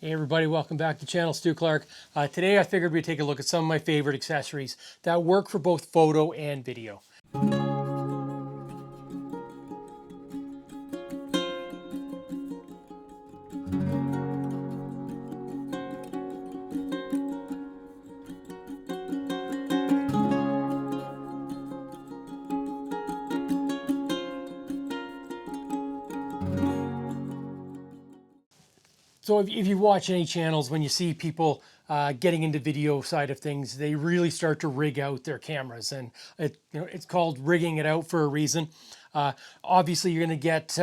Hey everybody, welcome back to the channel. Stu Clark. Today I figured we'd take a look at some of my favorite accessories that work for both photo and video. So if you watch any channels, when you see people getting into video side of things, they really start to rig out their cameras, and it's called rigging it out for a reason. Obviously, you're going to get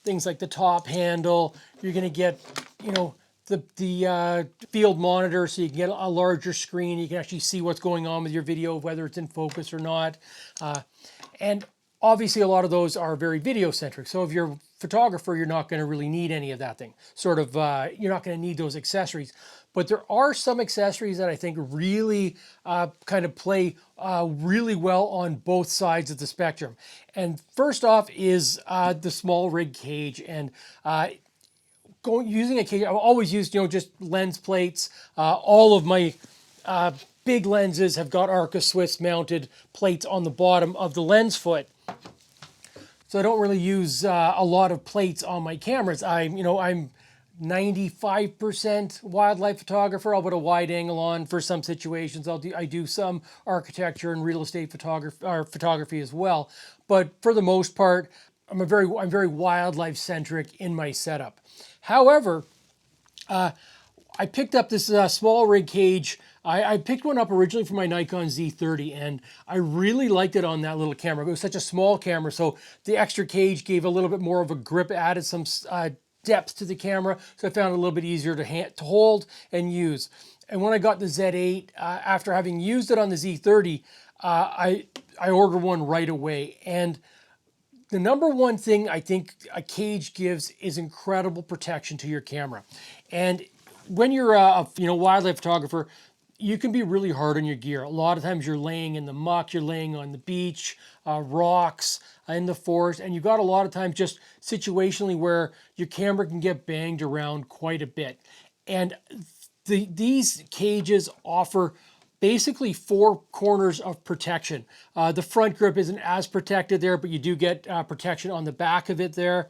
things like the top handle. You're going to get the field monitor, so you can get a larger screen. You can actually see what's going on with your video, whether it's in focus or not. And obviously, a lot of those are very video centric. So if you're a photographer, you're not going to really need any of that thing. You're not going to need those accessories. But there are some accessories that I think really kind of play really well on both sides of the spectrum. And first off is the Smallrig Cage. And using a cage, I've always used just lens plates. All of my big lenses have got Arca Swiss mounted plates on the bottom of the lens foot. So I don't really use a lot of plates on my cameras. I'm 95% wildlife photographer. I'll put a wide angle on for some situations. I do some architecture and real estate photography as well. But for the most part, I'm very wildlife centric in my setup. However, I picked up this Smallrig Cage. I picked one up originally for my Nikon Z30, and I really liked it on that little camera. It was such a small camera, so the extra cage gave a little bit more of a grip, added some depth to the camera, so I found it a little bit easier to hold and use. And when I got the Z8, after having used it on the Z30, I ordered one right away. And the number one thing I think a cage gives is incredible protection to your camera. And when you're a wildlife photographer, you can be really hard on your gear. A lot of times you're laying in the muck, you're laying on the beach, rocks, in the forest, and you've got a lot of times just situationally where your camera can get banged around quite a bit. And these cages offer basically four corners of protection. The front grip isn't as protected there, but you do get protection on the back of it there.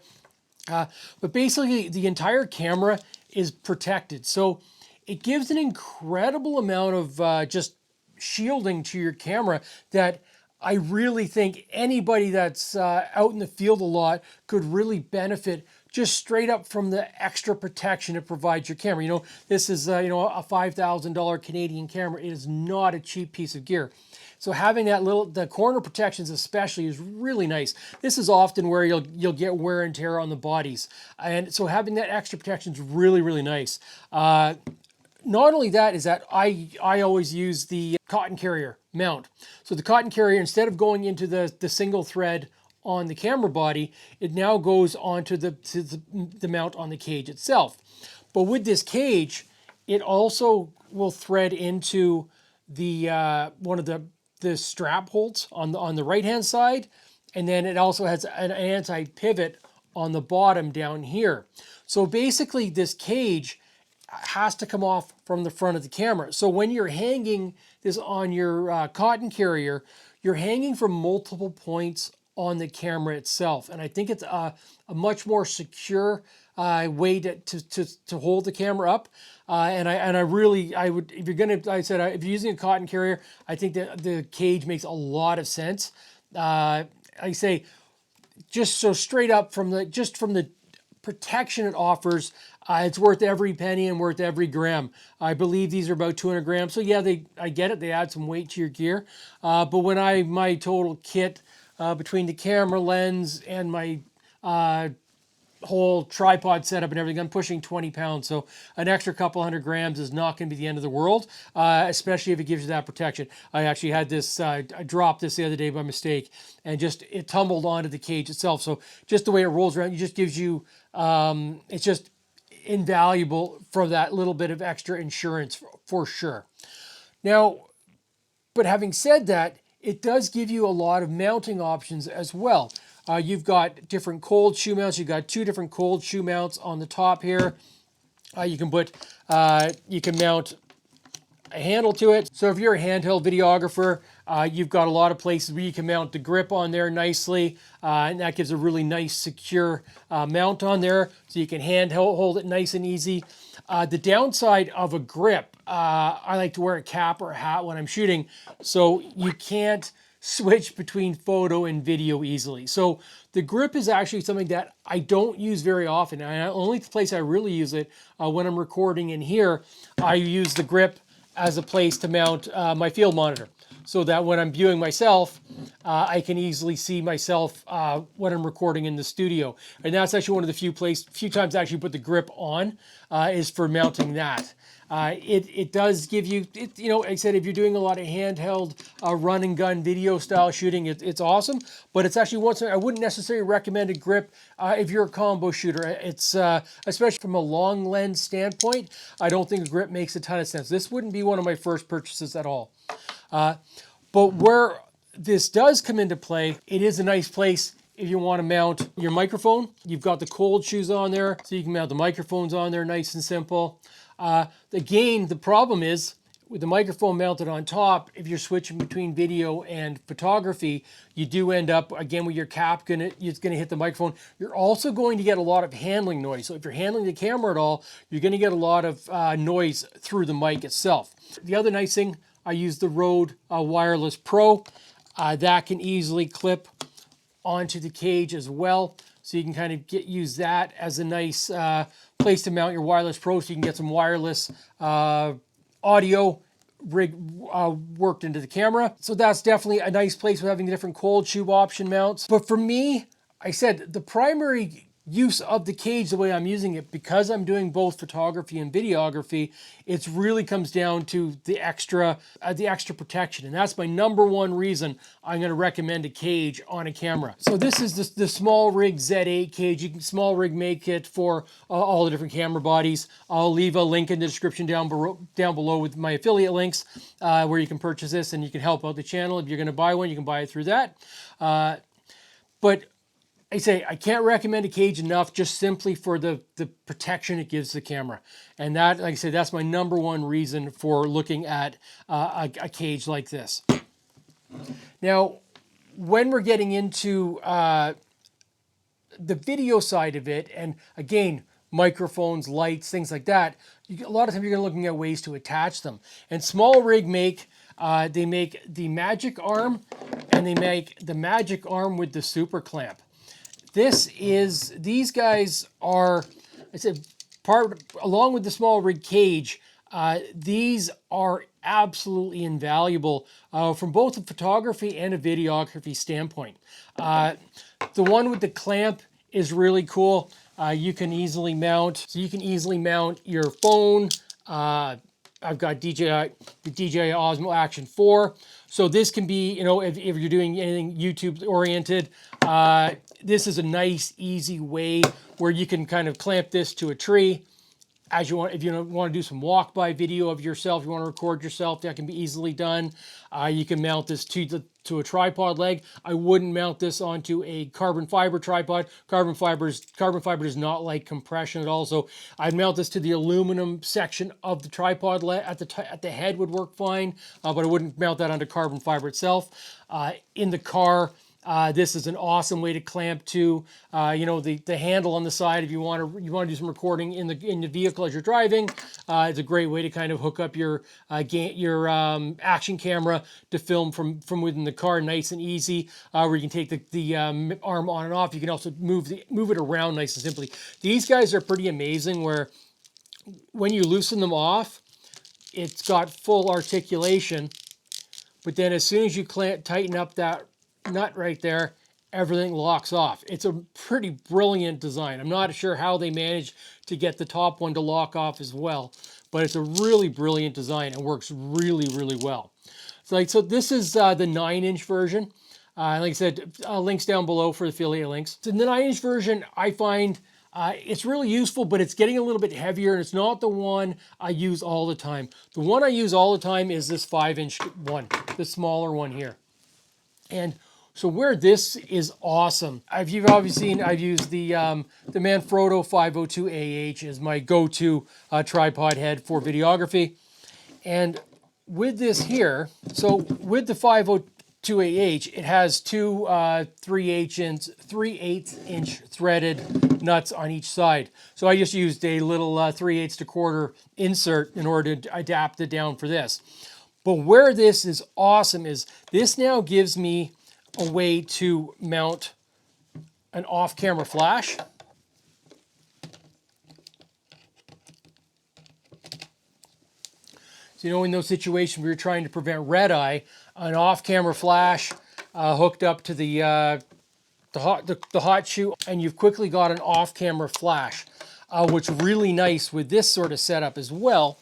But basically the entire camera is protected. So it gives an incredible amount of just shielding to your camera that I really think anybody that's out in the field a lot could really benefit just straight up from the extra protection it provides your camera. This is a $5,000 Canadian camera. It is not a cheap piece of gear. So having the corner protections especially is really nice. This is often where you'll get wear and tear on the bodies. And so having that extra protection is really, really nice. Not only that is that I always use the cotton carrier mount. So the cotton carrier, instead of going into the single thread on the camera body, it now goes onto the mount on the cage itself. But with this cage, it also will thread into the one of the strap holds on the right hand side, and then it also has an anti-pivot on the bottom down here. So basically this cage has to come off from the front of the camera. So when you're hanging this on your cotton carrier, you're hanging from multiple points on the camera itself. And I think it's a much more secure way to hold the camera up. I would, if you're using a cotton carrier, I think that the cage makes a lot of sense. I say, just so straight up from the protection it offers, it's worth every penny and worth every gram. I believe these are about 200 grams. So yeah, I get it. They add some weight to your gear. But when my total kit between the camera lens and my whole tripod setup and everything, I'm pushing 20 pounds. So an extra couple hundred grams is not going to be the end of the world, especially if it gives you that protection. I actually had this, I dropped this the other day by mistake, and it tumbled onto the cage itself. So just the way it rolls around, it just gives you, it's just invaluable for that little bit of extra insurance for sure. Now, but having said that, it does give you a lot of mounting options as well. You've got different cold shoe mounts. You've got two different cold shoe mounts on the top here. You can mount a handle to it. So if you're a handheld videographer, you've got a lot of places where you can mount the grip on there nicely, and that gives a really nice secure mount on there, so you can hold it nice and easy. The downside of a grip, I like to wear a cap or a hat when I'm shooting, so you can't switch between photo and video easily. So the grip is actually something that I don't use very often. And the only place I really use it when I'm recording in here, I use the grip as a place to mount my field monitor, so that when I'm viewing myself, I can easily see myself when I'm recording in the studio. And that's actually one of the few times I actually put the grip on is for mounting that. It does give you, you know, like I said, if you're doing a lot of handheld run and gun video style shooting, it's awesome. But it's actually I wouldn't necessarily recommend a grip if you're a combo shooter. It's especially from a long lens standpoint, I don't think a grip makes a ton of sense. This wouldn't be one of my first purchases at all. But where this does come into play, it is a nice place if you want to mount your microphone. You've got the cold shoes on there, so you can mount the microphones on there nice and simple. Again, the problem is with the microphone mounted on top, if you're switching between video and photography, you do end up, again, with your cap, it's gonna hit the microphone. You're also going to get a lot of handling noise. So if you're handling the camera at all, you're gonna get a lot of noise through the mic itself. The other nice thing, I use the Rode Wireless Pro. That can easily clip onto the cage as well. So you can kind of use that as a nice place to mount your Wireless Pro, so you can get some wireless audio worked into the camera. So that's definitely a nice place for having the different cold shoe option mounts. But for me, I said the primary use of the cage, the way I'm using it, because I'm doing both photography and videography, it really comes down to the extra protection. And that's my number one reason I'm going to recommend a cage on a camera. So this is the Smallrig Z8 cage. You can Smallrig make it for all the different camera bodies. I'll leave a link in the description down below with my affiliate links where you can purchase this, and you can help out the channel. If you're going to buy one, you can buy it through that. But I say I can't recommend a cage enough, just simply for the protection it gives the camera. And that, like I said, that's my number one reason for looking at a cage like this. Now, when we're getting into the video side of it, and again, microphones, lights, things like that, a lot of times you're looking at ways to attach them. And Smallrig they make the Magic Arm, and they make the Magic Arm with the Super Clamp. These guys are, I said, along with the Smallrig Cage, these are absolutely invaluable from both a photography and a videography standpoint. The one with the clamp is really cool. You can easily mount your phone. I've got the DJI Osmo Action 4. So this can be, you know, if you're doing anything YouTube oriented, this is a nice, easy way where you can kind of clamp this to a tree as you want. If you want to do some walk-by video of yourself, you want to record yourself, that can be easily done. You can mount this to a tripod leg. I wouldn't mount this onto a carbon fiber tripod. Carbon fiber does not like compression at all. So I'd mount this to the aluminum section of the tripod at the head would work fine, but I wouldn't mount that onto carbon fiber itself. In the car, this is an awesome way to clamp to, you know, the handle on the side. If you want to do some recording in the vehicle as you're driving, it's a great way to kind of hook up your action camera to film from within the car, nice and easy. Where you can take the arm on and off. You can also move it around nice and simply. These guys are pretty amazing. Where when you loosen them off, it's got full articulation, but then as soon as you tighten up that nut right there, everything locks off. It's a pretty brilliant design. I'm not sure how they managed to get the top one to lock off as well, but it's a really brilliant design and works really, really well. So this is the 9-inch version. Like I said, links down below for affiliate links. So the 9-inch version, I find it's really useful, but it's getting a little bit heavier, and it's not the one I use all the time. The one I use all the time is this 5-inch one, the smaller one here. And So where this is awesome, you've obviously seen I've used the Manfrotto 502AH as my go-to tripod head for videography. And with this here, so with the 502AH, it has two 3/8 inch threaded nuts on each side. So I just used a little 3/8 to quarter insert in order to adapt it down for this. But where this is awesome is this now gives me a way to mount an off-camera flash. So, in those situations where you're trying to prevent red eye, an off-camera flash hooked up to the hot shoe, and you've quickly got an off-camera flash, which is really nice with this sort of setup as well.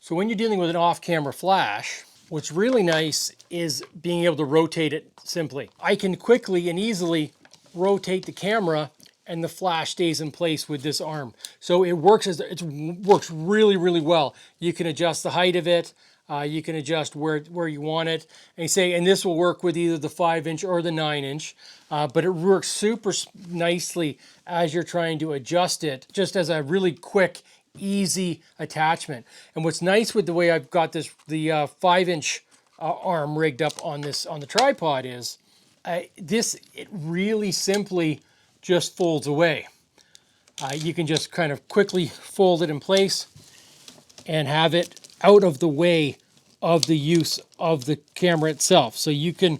So when you're dealing with an off-camera flash, what's really nice is being able to rotate it simply. I can quickly and easily rotate the camera and the flash stays in place with this arm. So it works works really, really well. You can adjust the height of it. You can adjust where you want it. And this will work with either the 5-inch or the 9-inch, but it works super nicely as you're trying to adjust it, just as a really quick, easy attachment. And what's nice with the way I've got the 5-inch arm rigged up on the tripod is it really simply just folds away. You can just kind of quickly fold it in place and have it out of the way of the use of the camera itself. So you can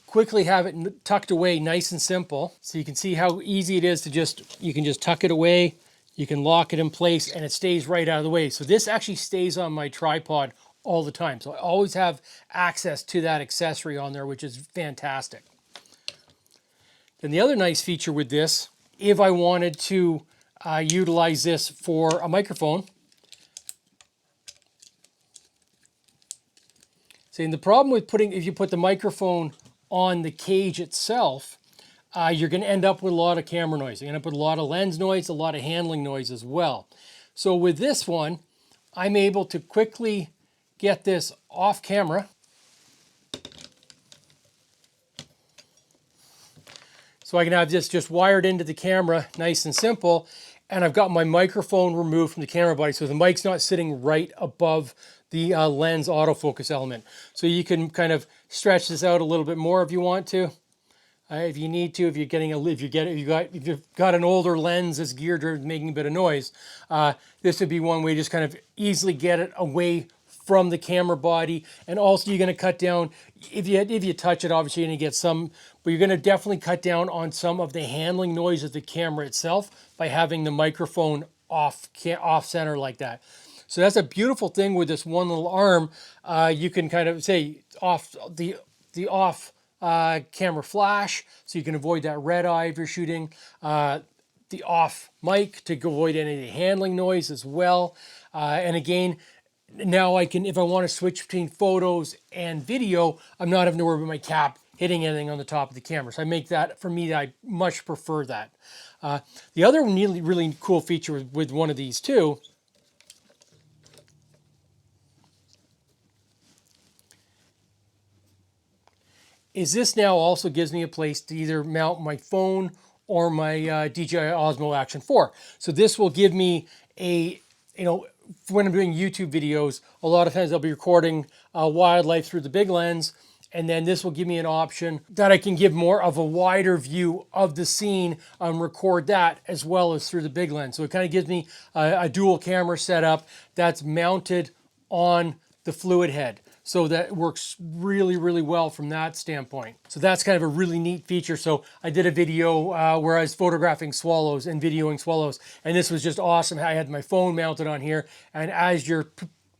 quickly have it tucked away nice and simple. So you can see how easy it is to you can just tuck it away. You can lock it in place and it stays right out of the way. So this actually stays on my tripod all the time. So I always have access to that accessory on there, which is fantastic. And the other nice feature with this, if I wanted to utilize this for a microphone. See, and the problem with if you put the microphone on the cage itself, you're going to end up with a lot of camera noise. You're going to end up with a lot of lens noise, a lot of handling noise as well. So with this one, I'm able to quickly get this off camera. So I can have this just wired into the camera, nice and simple. And I've got my microphone removed from the camera body. So the mic's not sitting right above the lens autofocus element. So you can kind of stretch this out a little bit more if you want to. If you need to, if you've got an older lens that's geared towards making a bit of noise, this would be one way to just kind of easily get it away from the camera body. And also you're going to cut down, if you touch it, obviously you're going to get some, but you're going to definitely cut down on some of the handling noise of the camera itself by having the microphone off center like that. So that's a beautiful thing with this one little arm. You can kind of say off the camera flash, so you can avoid that red eye if you're shooting. The off mic to avoid any of the handling noise as well. And again, now I can, if I want to switch between photos and video, I'm not having to worry about my cap hitting anything on the top of the camera. So I make that, for me, I much prefer that. The other really, really cool feature with one of these too is this now also gives me a place to either mount my phone or my DJI Osmo Action 4. So this will give me when I'm doing YouTube videos, a lot of times I'll be recording wildlife through the big lens, and then this will give me an option that I can give more of a wider view of the scene and record that as well as through the big lens. So it kind of gives me a dual camera setup that's mounted on the fluid head. So that works really, really well from that standpoint. So that's kind of a really neat feature. So I did a video where I was photographing swallows and videoing swallows, and this was just awesome. I had my phone mounted on here, and as you're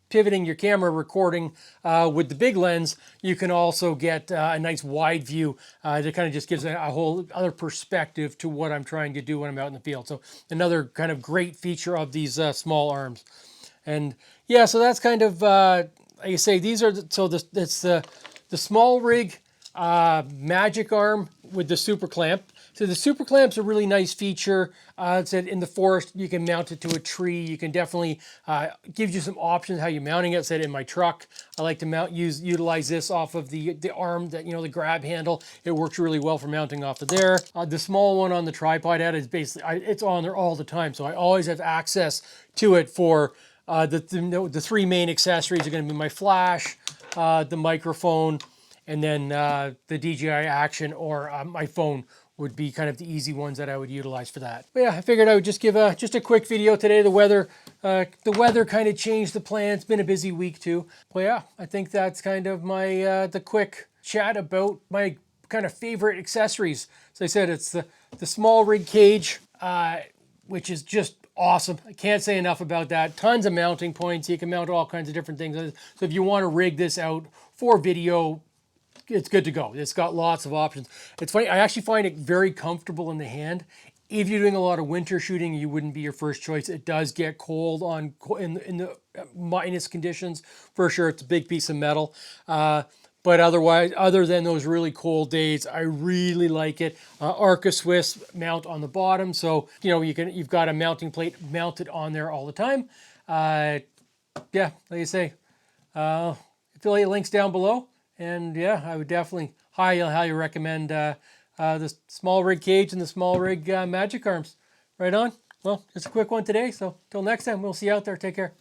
pivoting your camera recording with the big lens, you can also get a nice wide view that kind of just gives a whole other perspective to what I'm trying to do when I'm out in the field. So another kind of great feature of these small arms. And yeah, so that's kind of, like I say, these are, it's the Smallrig Magic Arm with the super clamp. So the super clamp's a really nice feature. It said in the forest you can mount it to a tree. You can definitely gives you some options how you're mounting it. It said in my truck I like to utilize this off of the arm, that the grab handle. It works really well for mounting off of there. The small one on the tripod head is basically it's on there all the time, so I always have access to it for the three main accessories are going to be my flash, the microphone, and then the DJI Action or my phone would be kind of the easy ones that I would utilize for that. But yeah, I figured I would just give just a quick video today. The weather kind of changed the plan. It's been a busy week too. But yeah, I think that's kind of my the quick chat about my kind of favorite accessories. So I said it's the Smallrig Cage, which is just awesome. I can't say enough about that. Tons of mounting points. You can mount all kinds of different things. So if you want to rig this out for video, it's good to go. It's got lots of options. It's funny, I actually find it very comfortable in the hand. If you're doing a lot of winter shooting, you wouldn't be your first choice. It does get cold in the minus conditions for sure. It's a big piece of metal. But otherwise, other than those really cold days, I really like it. Arca Swiss mount on the bottom, so you've got a mounting plate mounted on there all the time. Yeah, like I say, affiliate links down below. And yeah, I would definitely highly recommend the Smallrig Cage and the Smallrig Magic Arms. Right on. Well, just a quick one today. So till next time, we'll see you out there. Take care.